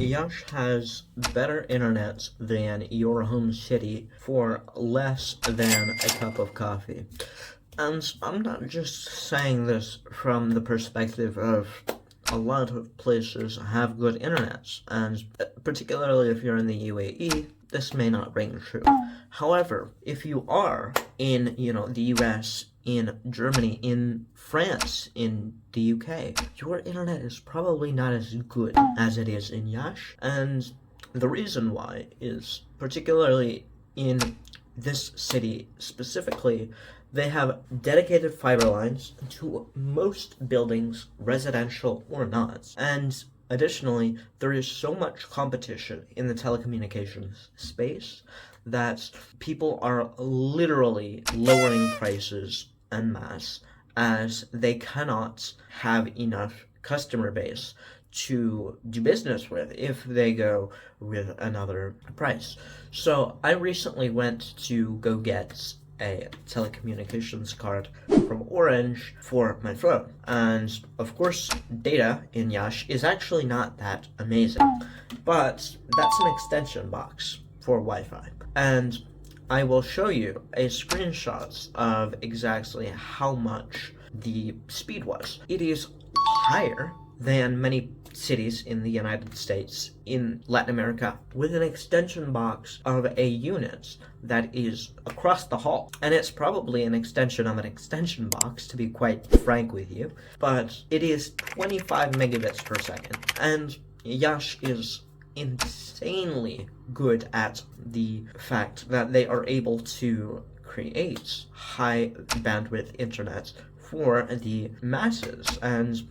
Iași has better internet than your home city for less than a cup of coffee. And I'm not just saying this from the perspective of a lot of places have good internet, and particularly if you're in the UAE, this may not ring true. However, if you are in, the US, in Germany, in France, in the UK, your internet is probably not as good as it is in Iași, and the reason why is particularly in this city specifically, they have dedicated fiber lines to most buildings, residential or not. And additionally, there is so much competition in the telecommunications space that people are literally lowering prices en masse as they cannot have enough customer base to do business with if they go with another price. So I recently went to go get a telecommunications card from Orange for my phone, and of course data in Iași is actually not that amazing, but that's an extension box for Wi-Fi, and I will show you a screenshot of exactly how much the speed was. It is higher than many cities in the United States, in Latin America, with an extension box of a unit that is across the hall. And it's probably an extension of an extension box, to be quite frank with you, but it is 25 megabits per second. And Iași is insanely good at the fact that they are able to create high bandwidth internet for the masses, and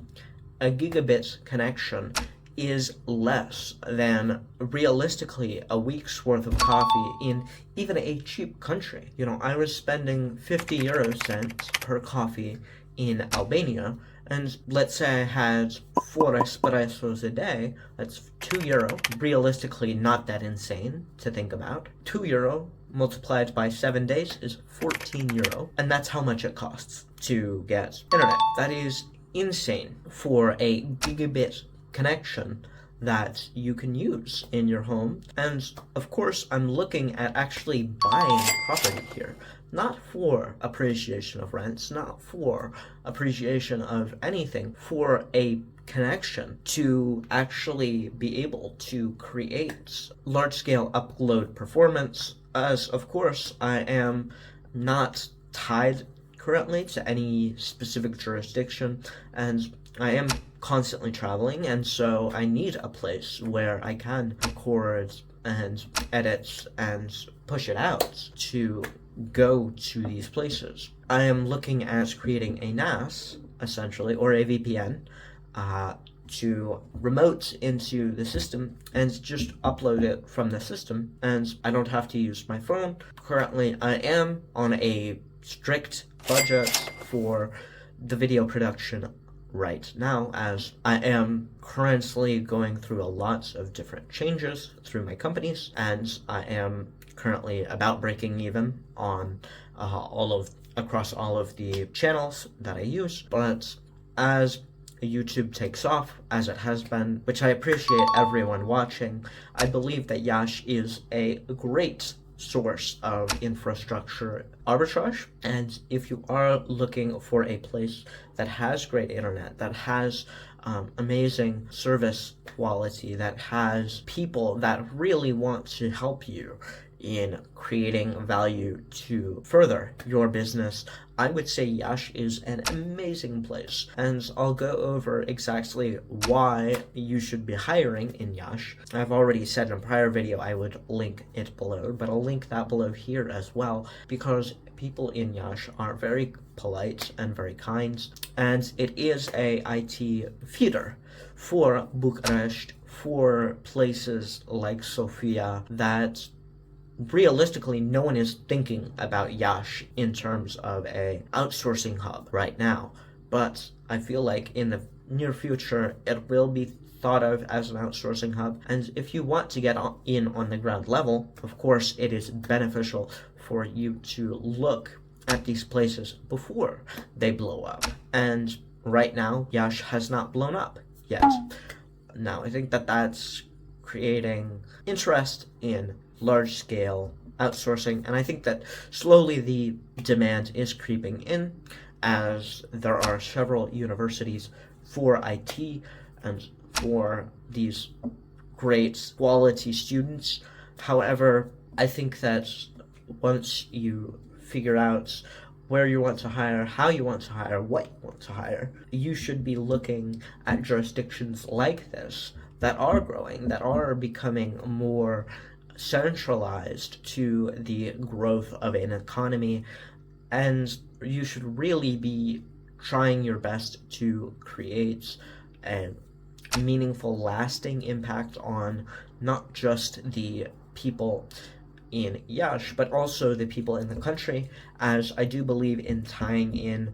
a gigabit connection is less than realistically a week's worth of coffee in even a cheap country. I was spending 50 euro cents per coffee in Albania, and let's say I had 4 espressos a day, that's 2 euro. Realistically, not that insane to think about. 2 euro multiplied by 7 days is 14 euro, and that's how much it costs to get internet. That is insane for a gigabit connection that you can use in your home. And of course, I'm looking at actually buying property here, not for appreciation of rents, not for appreciation of anything, for a connection to actually be able to create large-scale upload performance, as of course I am not tied currently to any specific jurisdiction, and I am constantly traveling, and so I need a place where I can record and edit and push it out to go to these places. I am looking at creating a NAS, essentially, or a VPN, to remote into the system and just upload it from the system, and I don't have to use my phone. Currently, I am on a strict budget for the video production right now, as I am currently going through a lot of different changes through my companies, and I am currently about breaking even on across all of the channels that I use. But as YouTube takes off, as it has been, which I appreciate everyone watching, I believe that Iași is a great source of infrastructure arbitrage. And if you are looking for a place that has great internet, that has amazing service quality, that has people that really want to help you in creating value to further your business, I would say Iași is an amazing place, and I'll go over exactly why you should be hiring in Iași. I've already said in a prior video I would link it below, but I'll link that below here as well, because people in Iași are very polite and very kind, and it is a IT feeder for Bucharest, for places like Sofia, that realistically no one is thinking about Iași in terms of a outsourcing hub right now, but I feel like in the near future it will be thought of as an outsourcing hub. And if you want to get in on the ground level, of course it is beneficial for you to look at these places before they blow up, and right now Iași has not blown up yet. Now I think that that's creating interest in large-scale outsourcing, and I think that slowly the demand is creeping in as there are several universities for IT and for these great quality students. However, I think that once you figure out where you want to hire, how you want to hire, what you want to hire, you should be looking at jurisdictions like this that are growing, that are becoming more centralized to the growth of an economy, and you should really be trying your best to create a meaningful, lasting impact on not just the people in Iași, but also the people in the country, as I do believe in tying in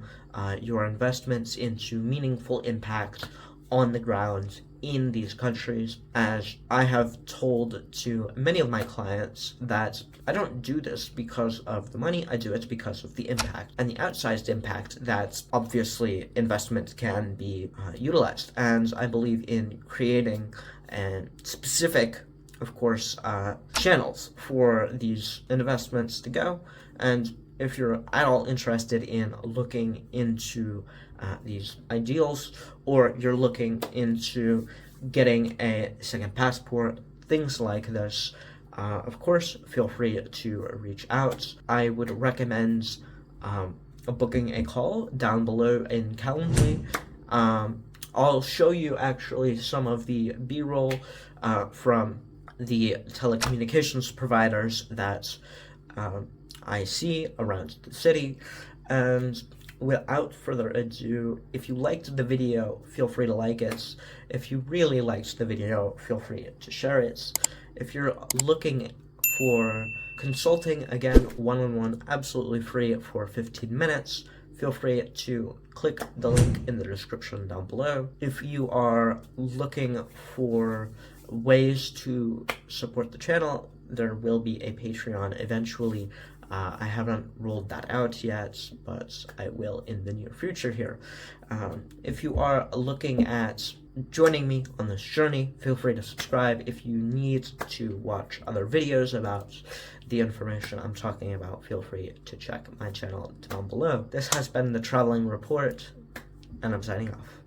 your investments into meaningful impact on the ground in these countries, as I have told to many of my clients that I don't do this because of the money, I do it because of the impact, and the outsized impact that obviously investment can be utilized. And I believe in creating specific, of course, channels for these investments to go. And if you're at all interested in looking into these ideals, or you're looking into getting a second passport, things like this, of course, feel free to reach out. I would recommend booking a call down below in Calendly. I'll show you actually some of the B-roll from the telecommunications providers that I see around the city. And without further ado, if you liked the video, feel free to like it. If you really liked the video, feel free to share it. If you're looking for consulting, again, one-on-one, absolutely free for 15 minutes, feel free to click the link in the description down below. If you are looking for ways to support the channel, there will be a Patreon eventually. I haven't rolled that out yet, but I will in the near future here. If you are looking at joining me on this journey, feel free to subscribe. If you need to watch other videos about the information I'm talking about, feel free to check my channel down below. This has been the Traveling Report, and I'm signing off.